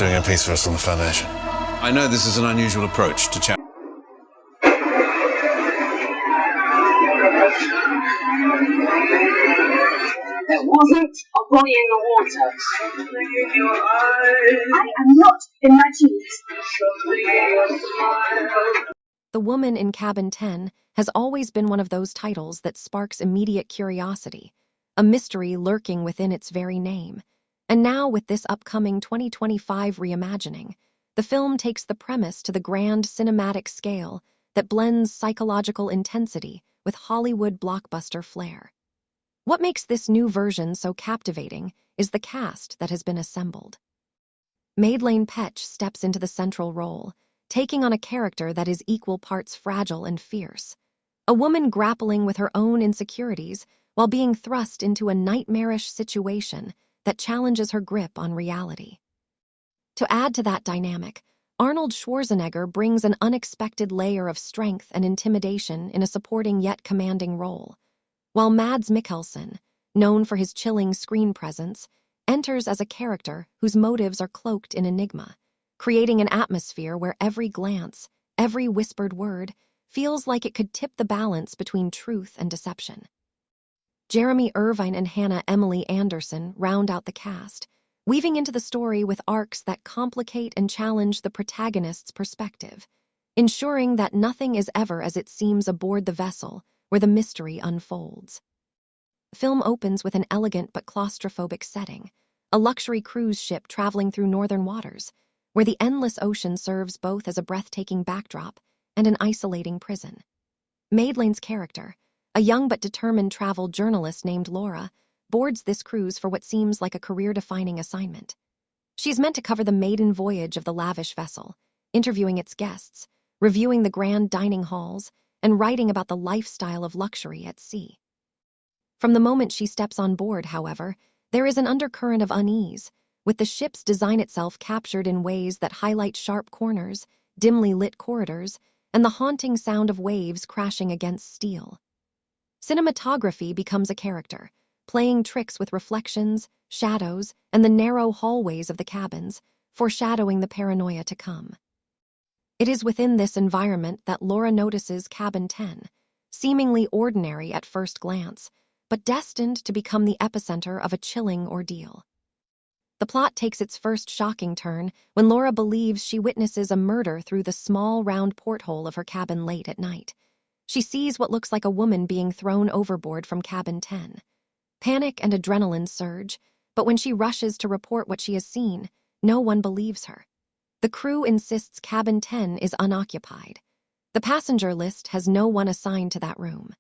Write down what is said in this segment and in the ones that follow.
doing a piece for us on the foundation. I know this is an unusual approach to chat. There wasn't a boy in the water. I am not imagining it. The Woman in Cabin 10 has always been one of those titles that sparks immediate curiosity, a mystery lurking within its very name. And now, with this upcoming 2025 reimagining, the film takes the premise to the grand cinematic scale that blends psychological intensity with Hollywood blockbuster flair. What makes this new version so captivating is the cast that has been assembled. Madeleine Petsch steps into the central role, taking on a character that is equal parts fragile and fierce, a woman grappling with her own insecurities while being thrust into a nightmarish situation that challenges her grip on reality. To add to that dynamic, Arnold Schwarzenegger brings an unexpected layer of strength and intimidation in a supporting yet commanding role, while Mads Mikkelsen, known for his chilling screen presence, enters as a character whose motives are cloaked in enigma, creating an atmosphere where every glance, every whispered word, feels like it could tip the balance between truth and deception. Jeremy Irvine and Hannah Emily Anderson round out the cast, weaving into the story with arcs that complicate and challenge the protagonist's perspective, ensuring that nothing is ever as it seems aboard the vessel where the mystery unfolds. The film opens with an elegant but claustrophobic setting, a luxury cruise ship traveling through northern waters, where the endless ocean serves both as a breathtaking backdrop and an isolating prison. Madeleine's character, a young but determined travel journalist named Laura, boards this cruise for what seems like a career-defining assignment. She's meant to cover the maiden voyage of the lavish vessel, interviewing its guests, reviewing the grand dining halls, and writing about the lifestyle of luxury at sea. From the moment she steps on board, however, there is an undercurrent of unease, with the ship's design itself captured in ways that highlight sharp corners, dimly lit corridors, and the haunting sound of waves crashing against steel. Cinematography becomes a character, playing tricks with reflections, shadows, and the narrow hallways of the cabins, foreshadowing the paranoia to come. It is within this environment that Laura notices Cabin 10, seemingly ordinary at first glance, but destined to become the epicenter of a chilling ordeal. The plot takes its first shocking turn when Laura believes she witnesses a murder through the small, round porthole of her cabin late at night. She sees what looks like a woman being thrown overboard from Cabin 10. Panic and adrenaline surge, but when she rushes to report what she has seen, no one believes her. The crew insists Cabin 10 is unoccupied. The passenger list has no one assigned to that room.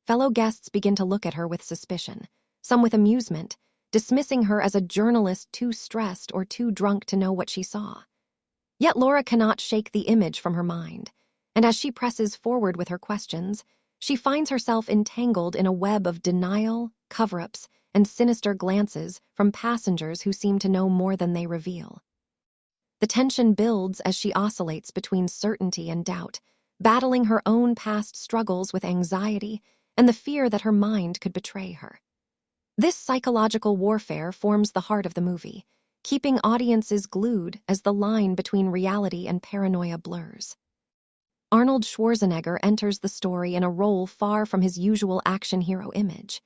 Fellow guests begin to look at her with suspicion, some with amusement, dismissing her as a journalist too stressed or too drunk to know what she saw. Yet Laura cannot shake the image from her mind, and as she presses forward with her questions, she finds herself entangled in a web of denial, cover-ups, and sinister glances from passengers who seem to know more than they reveal. The tension builds as she oscillates between certainty and doubt, battling her own past struggles with anxiety and the fear that her mind could betray her. This psychological warfare forms the heart of the movie, keeping audiences glued as the line between reality and paranoia blurs. Arnold Schwarzenegger enters the story in a role far from his usual action hero image.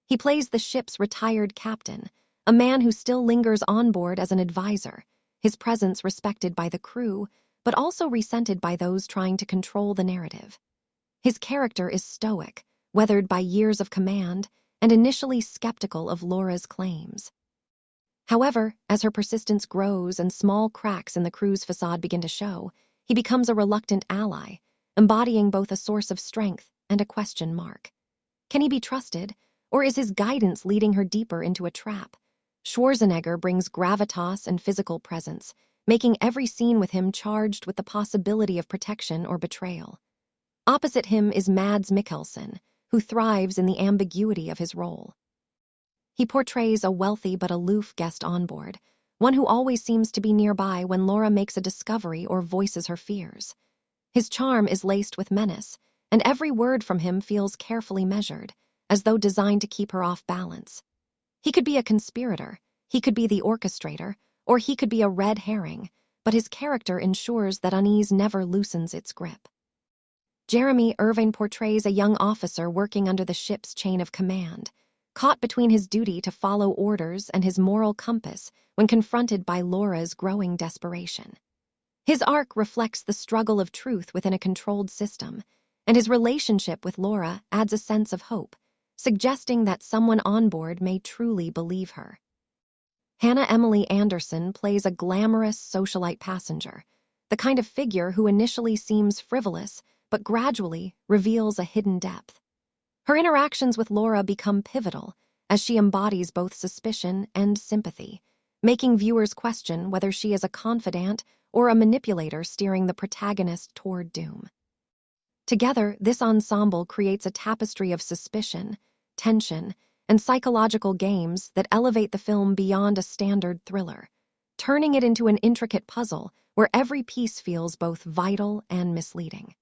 He plays the ship's retired captain, a man who still lingers on board as an advisor, his presence respected by the crew, but also resented by those trying to control the narrative. His character is stoic, weathered by years of command, and initially skeptical of Laura's claims. However, as her persistence grows and small cracks in the crew's facade begin to show, he becomes a reluctant ally, embodying both a source of strength and a question mark. Can he be trusted, or is his guidance leading her deeper into a trap? Schwarzenegger brings gravitas and physical presence, making every scene with him charged with the possibility of protection or betrayal. Opposite him is Mads Mikkelsen, who thrives in the ambiguity of his role. He portrays a wealthy but aloof guest on board, one who always seems to be nearby when Laura makes a discovery or voices her fears. His charm is laced with menace, and every word from him feels carefully measured, as though designed to keep her off balance. He could be a conspirator, he could be the orchestrator, Or he could be a red herring, but his character ensures that unease never loosens its grip. Jeremy Irvine portrays a young officer working under the ship's chain of command, caught between his duty to follow orders and his moral compass when confronted by Laura's growing desperation. His arc reflects the struggle of truth within a controlled system, and his relationship with Laura adds a sense of hope, suggesting that someone on board may truly believe her. Hannah Emily Anderson plays a glamorous socialite passenger, the kind of figure who initially seems frivolous but gradually reveals a hidden depth. Her interactions with Laura become pivotal as she embodies both suspicion and sympathy, making viewers question whether she is a confidant or a manipulator steering the protagonist toward doom. Together, this ensemble creates a tapestry of suspicion, tension, and psychological games that elevate the film beyond a standard thriller, turning it into an intricate puzzle where every piece feels both vital and misleading.